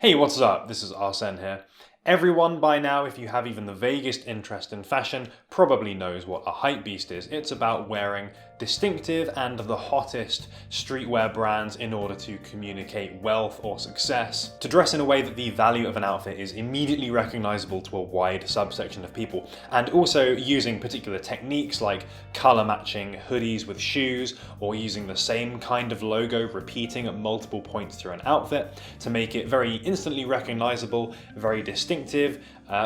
Hey, what's up? This is Arsene here. Everyone by now, if you have even the vaguest interest in fashion, probably knows what a hypebeast is. It's about wearing distinctive and the hottest streetwear brands in order to communicate wealth or success, to dress in a way that the value of an outfit is immediately recognizable to a wide subsection of people, and also using particular techniques like color matching hoodies with shoes, or using the same kind of logo repeating at multiple points through an outfit to make it very instantly recognizable, very distinctive,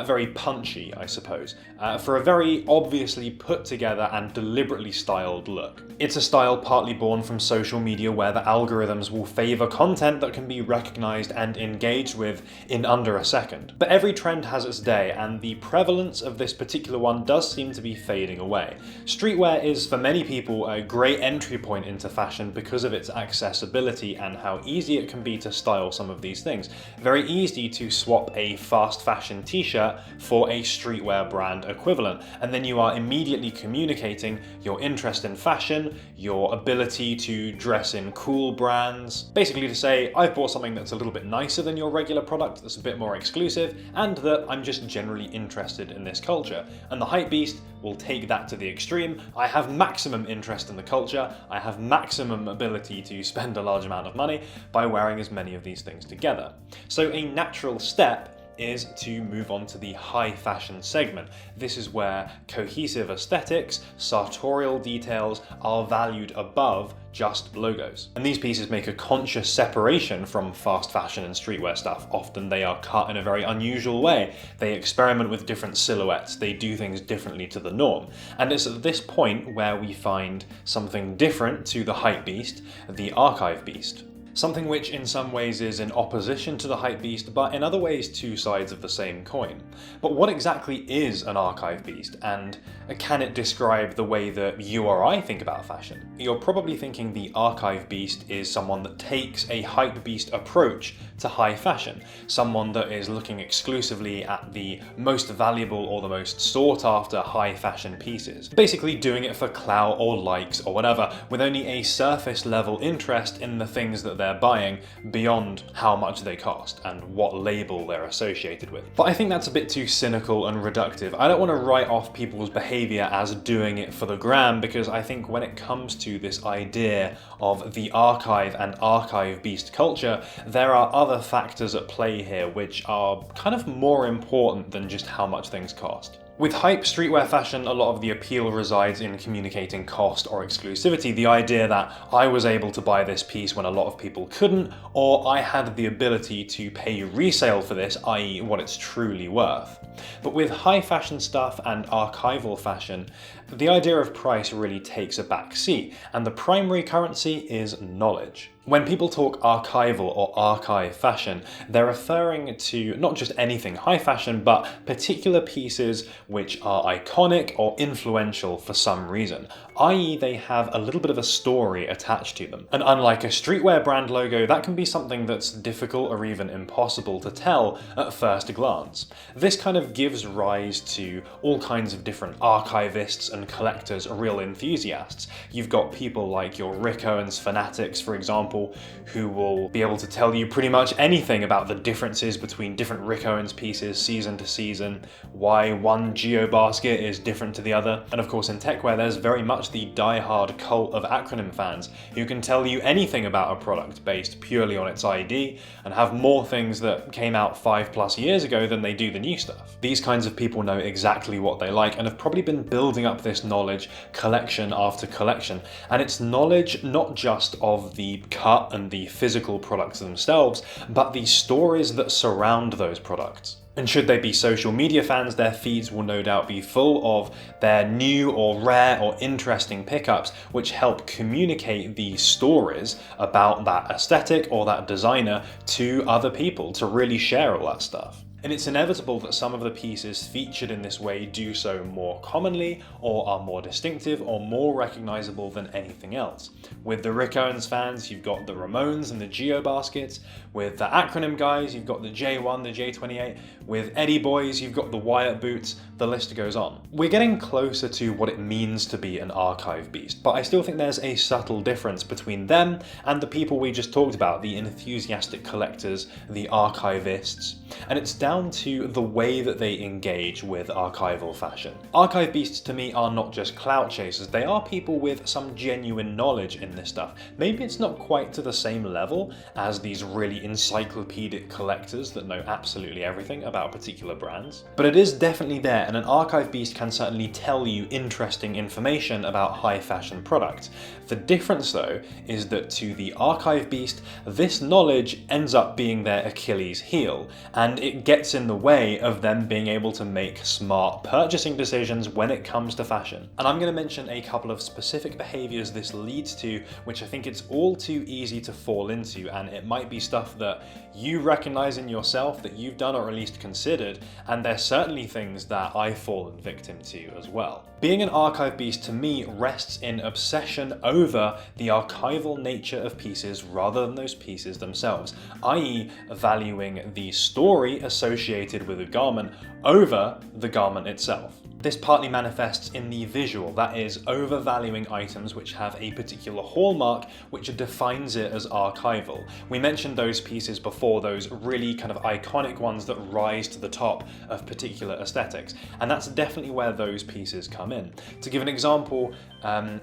very punchy, I suppose, for a very obviously put together and deliberately styled look. It's a style partly born from social media where the algorithms will favor content that can be recognized and engaged with in under a second. But every trend has its day, and the prevalence of this particular one does seem to be fading away. Streetwear is, for many people, a great entry point into fashion because of its accessibility and how easy it can be to style some of these things. Very easy to swap a fast fashion t-shirt for a streetwear brand equivalent, and then you are immediately communicating your interest in fashion, your ability to dress in cool brands, basically to say, I've bought something that's a little bit nicer than your regular product, that's a bit more exclusive, and that I'm just generally interested in this culture. And the hypebeast will take that to the extreme. I have maximum interest in the culture, I have maximum ability to spend a large amount of money by wearing as many of these things together. So a natural step is to move on to the high fashion segment. This is where cohesive aesthetics, sartorial details are valued above just logos. And these pieces make a conscious separation from fast fashion and streetwear stuff. Often they are cut in a very unusual way. They experiment with different silhouettes. They do things differently to the norm. And it's at this point where we find something different to the hypebeast, the archivebeast. Something which in some ways is in opposition to the hypebeast, but in other ways two sides of the same coin. But what exactly is an archivebeast, and can it describe the way that you or I think about fashion? You're probably thinking the archivebeast is someone that takes a hypebeast approach to high fashion, someone that is looking exclusively at the most valuable or the most sought after high fashion pieces. Basically doing it for clout or likes or whatever, with only a surface level interest in the things that they're buying beyond how much they cost and what label they're associated with. But I think that's a bit too cynical and reductive. I don't want to write off people's behavior as doing it for the gram, because I think when it comes to this idea of the archive and archive-beast culture, there are other factors at play here which are kind of more important than just how much things cost. With hype streetwear fashion, a lot of the appeal resides in communicating cost or exclusivity, the idea that I was able to buy this piece when a lot of people couldn't, or I had the ability to pay resale for this, i.e. what it's truly worth. But with high fashion stuff and archival fashion, the idea of price really takes a back seat, and the primary currency is knowledge. When people talk archival or archive fashion, they're referring to not just anything high fashion, but particular pieces which are iconic or influential for some reason, i.e. they have a little bit of a story attached to them. And unlike a streetwear brand logo, that can be something that's difficult or even impossible to tell at first glance. This kind of gives rise to all kinds of different archivists and collectors, real enthusiasts. You've got people like your Rick Owens fanatics, for example, who will be able to tell you pretty much anything about the differences between different Rick Owens pieces season to season, why one Geo basket is different to the other. And of course in techwear there's very much the die-hard cult of acronym fans who can tell you anything about a product based purely on its ID and have more things that came out 5+ years ago than they do the new stuff. These kinds of people know exactly what they like and have probably been building up this knowledge collection after collection. And it's knowledge not just of the cut and the physical products themselves, but the stories that surround those products. And should they be social media fans, their feeds will no doubt be full of their new or rare or interesting pickups which help communicate these stories about that aesthetic or that designer to other people to really share all that stuff. And it's inevitable that some of the pieces featured in this way do so more commonly, or are more distinctive, or more recognizable than anything else. With the Rick Owens fans, you've got the Ramones and the Geo baskets. With the acronym guys, you've got the J1, the J28. With Eddie boys, you've got the Wyatt boots. The list goes on. We're getting closer to what it means to be an archive beast, but I still think there's a subtle difference between them and the people we just talked about, the enthusiastic collectors, the archivists. And it's down to the way that they engage with archival fashion. Archive beasts to me are not just clout chasers, they are people with some genuine knowledge in this stuff. Maybe it's not quite to the same level as these really encyclopedic collectors that know absolutely everything about particular brands, but it is definitely there, and an archive beast can certainly tell you interesting information about high fashion products. The difference though is that to the archive beast, this knowledge ends up being their Achilles heel, and it gets in the way of them being able to make smart purchasing decisions when it comes to fashion. And I'm going to mention a couple of specific behaviors this leads to, which I think it's all too easy to fall into, and it might be stuff that you recognize in yourself that you've done or at least considered, and they're certainly things that I've fallen victim to as well. Being an archive beast to me rests in obsession over the archival nature of pieces rather than those pieces themselves, i.e. valuing the story associated with a garment over the garment itself. This partly manifests in the visual, that is, overvaluing items which have a particular hallmark which defines it as archival. We mentioned those pieces before, those really kind of iconic ones that rise to the top of particular aesthetics, and that's definitely where those pieces come in. To give an example,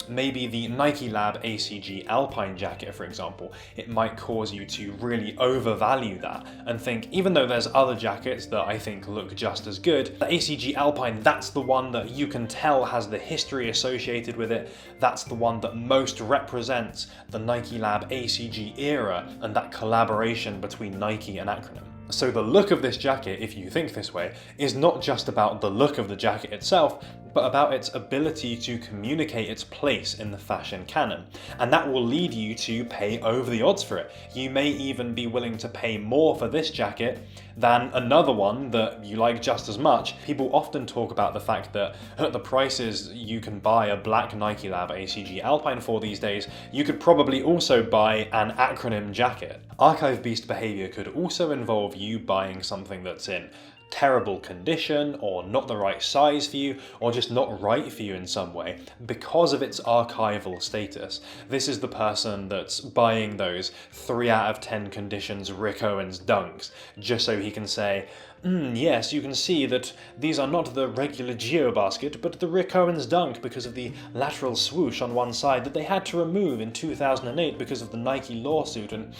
maybe the Nike Lab ACG Alpine jacket, for example, it might cause you to really overvalue that and think, even though there's other jackets that I think look just as good, the ACG Alpine, that's the one that you can tell has the history associated with it, that's the one that most represents the Nike Lab ACG era and that collaboration between Nike and Acronym. So the look of this jacket, if you think this way, is not just about the look of the jacket itself, but about its ability to communicate its place in the fashion canon. And that will lead you to pay over the odds for it. You may even be willing to pay more for this jacket than another one that you like just as much. People often talk about the fact that at the prices you can buy a black Nike Lab ACG Alpine for these days, you could probably also buy an Acronym jacket. Archive beast behavior could also involve you buying something that's in terrible condition, or not the right size for you, or just not right for you in some way because of its archival status. This is the person that's buying those 3 out of 10 conditions Rick Owens dunks just so he can say, yes, you can see that these are not the regular Geo basket, but the Rick Owens dunk because of the lateral swoosh on one side that they had to remove in 2008 because of the Nike lawsuit, and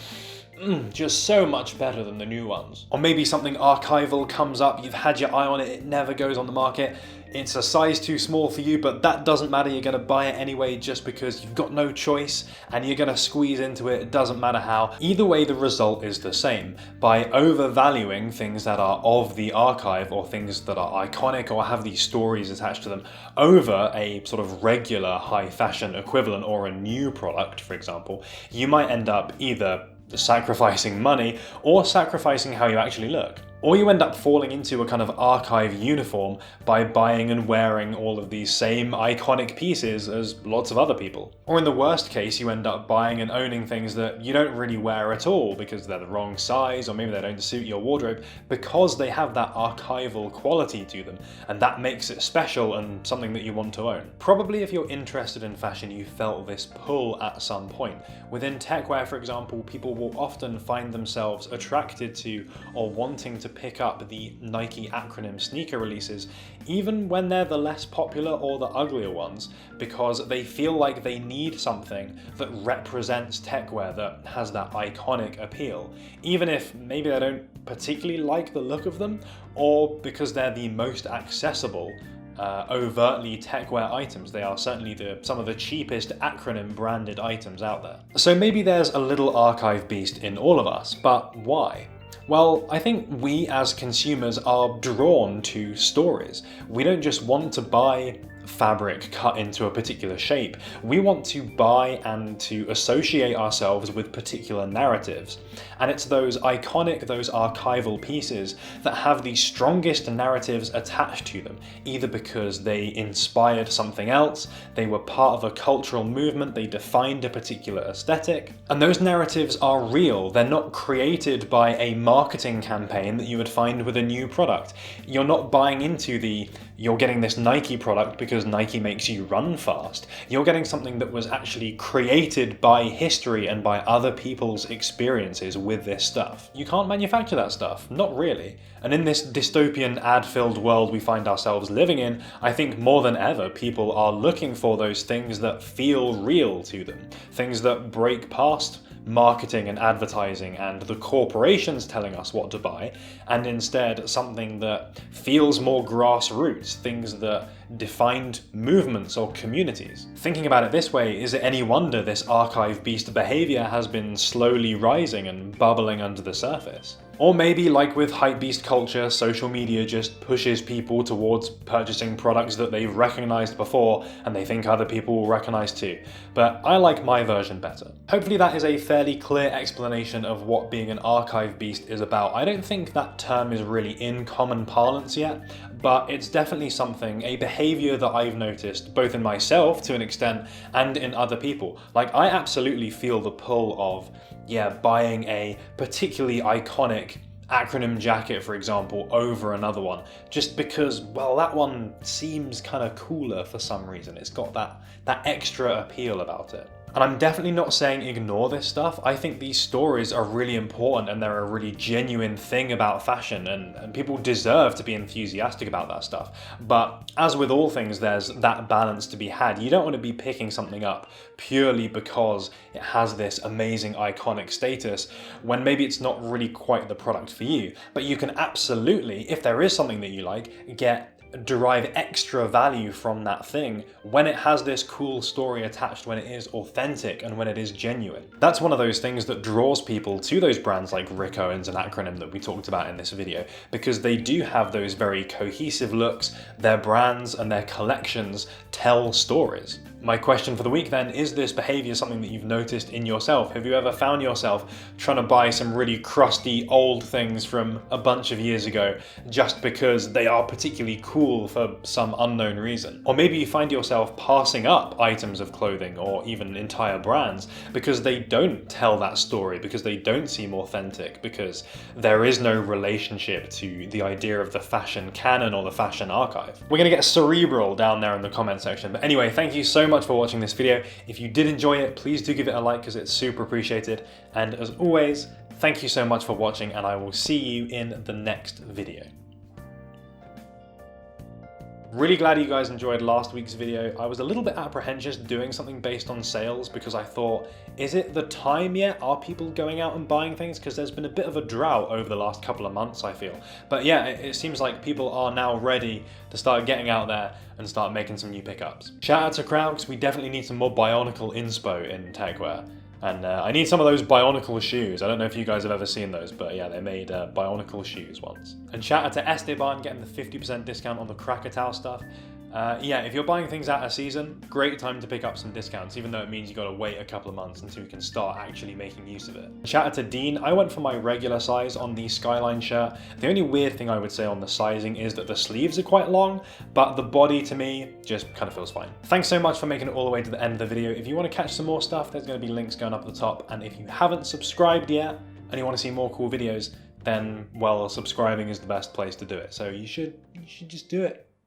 just so much better than the new ones. Or maybe something archival comes up, you've had your eye on it, it never goes on the market, it's a size too small for you, but that doesn't matter, you're going to buy it anyway just because you've got no choice and you're going to squeeze into it, it doesn't matter how. Either way, the result is the same. By overvaluing things that are of the archive or things that are iconic or have these stories attached to them over a sort of regular high fashion equivalent or a new product, for example, you might end up either sacrificing money or sacrificing how you actually look. Or you end up falling into a kind of archive uniform by buying and wearing all of these same iconic pieces as lots of other people. Or in the worst case, you end up buying and owning things that you don't really wear at all because they're the wrong size, or maybe they don't suit your wardrobe, because they have that archival quality to them, and that makes it special and something that you want to own. Probably if you're interested in fashion, you felt this pull at some point. Within techwear, for example, people will often find themselves attracted to or wanting to pick up the Nike Acronym sneaker releases, even when they're the less popular or the uglier ones, because they feel like they need something that represents techwear, that has that iconic appeal, even if maybe they don't particularly like the look of them, or because they're the most accessible overtly techwear items. They are certainly some of the cheapest Acronym branded items out there. So maybe there's a little archive beast in all of us, but why? Well, I think we as consumers are drawn to stories. We don't just want to buy fabric cut into a particular shape. We want to buy and to associate ourselves with particular narratives. And it's those iconic, those archival pieces that have the strongest narratives attached to them, either because they inspired something else, they were part of a cultural movement, they defined a particular aesthetic. And those narratives are real. They're not created by a marketing campaign that you would find with a new product. You're not buying into you're getting this Nike product because Nike makes you run fast. You're getting something that was actually created by history and by other people's experiences with this stuff. You can't manufacture that stuff, not really. And in this dystopian ad-filled world we find ourselves living in, I think more than ever people are looking for those things that feel real to them. Things that break past marketing and advertising and the corporations telling us what to buy, and instead something that feels more grassroots, things that defined movements or communities. Thinking about it this way, is it any wonder this archive beast behavior has been slowly rising and bubbling under the surface? Or maybe, like with hypebeast culture, social media just pushes people towards purchasing products that they've recognized before and they think other people will recognize too. But I like my version better. Hopefully that is a fairly clear explanation of what being an archive beast is about. I don't think that term is really in common parlance yet, but it's definitely something, a behavior that I've noticed both in myself to an extent and in other people. Like, I absolutely feel the pull of, buying a particularly iconic acronym jacket, for example, over another one, just because, well, that one seems kind of cooler for some reason. It's got that extra appeal about it. And I'm definitely not saying ignore this stuff. I think these stories are really important and they're a really genuine thing about fashion, and people deserve to be enthusiastic about that stuff. But as with all things, there's that balance to be had. You don't want to be picking something up purely because it has this amazing iconic status when maybe it's not really quite the product for you. But you can absolutely, if there is something that you like, derive extra value from that thing when it has this cool story attached, when it is authentic and when it is genuine. That's one of those things that draws people to those brands like Rick Owens and Acronym that we talked about in this video, because they do have those very cohesive looks. Their brands and their collections tell stories. My question for the week then, is this behavior something that you've noticed in yourself? Have you ever found yourself trying to buy some really crusty old things from a bunch of years ago just because they are particularly cool for some unknown reason? Or maybe you find yourself passing up items of clothing or even entire brands because they don't tell that story, because they don't seem authentic, because there is no relationship to the idea of the fashion canon or the fashion archive. We're going to get cerebral down there in the comment section. But anyway, thank you so much for watching this video. If you did enjoy it, please do give it a like because it's super appreciated. And as always, thank you so much for watching, and I will see you in the next video. Really glad you guys enjoyed last week's video. I was a little bit apprehensive doing something based on sales because I thought, is it the time yet? Are people going out and buying things? Because there's been a bit of a drought over the last couple of months, I feel. But yeah, it seems like people are now ready to start getting out there and start making some new pickups. Shout out to Crowd, because we definitely need some more Bionicle inspo in techwear. And I need some of those Bionicle shoes. I don't know if you guys have ever seen those, but yeah, they made Bionicle shoes once. And shout out to Esteban getting the 50% discount on the Krakatoa stuff. Yeah, if you're buying things out of season, great time to pick up some discounts, even though it means you gotta wait a couple of months until you can start actually making use of it. Shout out to Dean. I went for my regular size on the Skyline shirt. The only weird thing I would say on the sizing is that the sleeves are quite long, but the body to me just kind of feels fine. Thanks so much for making it all the way to the end of the video. If you want to catch some more stuff, there's going to be links going up at the top. And if you haven't subscribed yet and you want to see more cool videos, then, well, subscribing is the best place to do it. So you should just do it.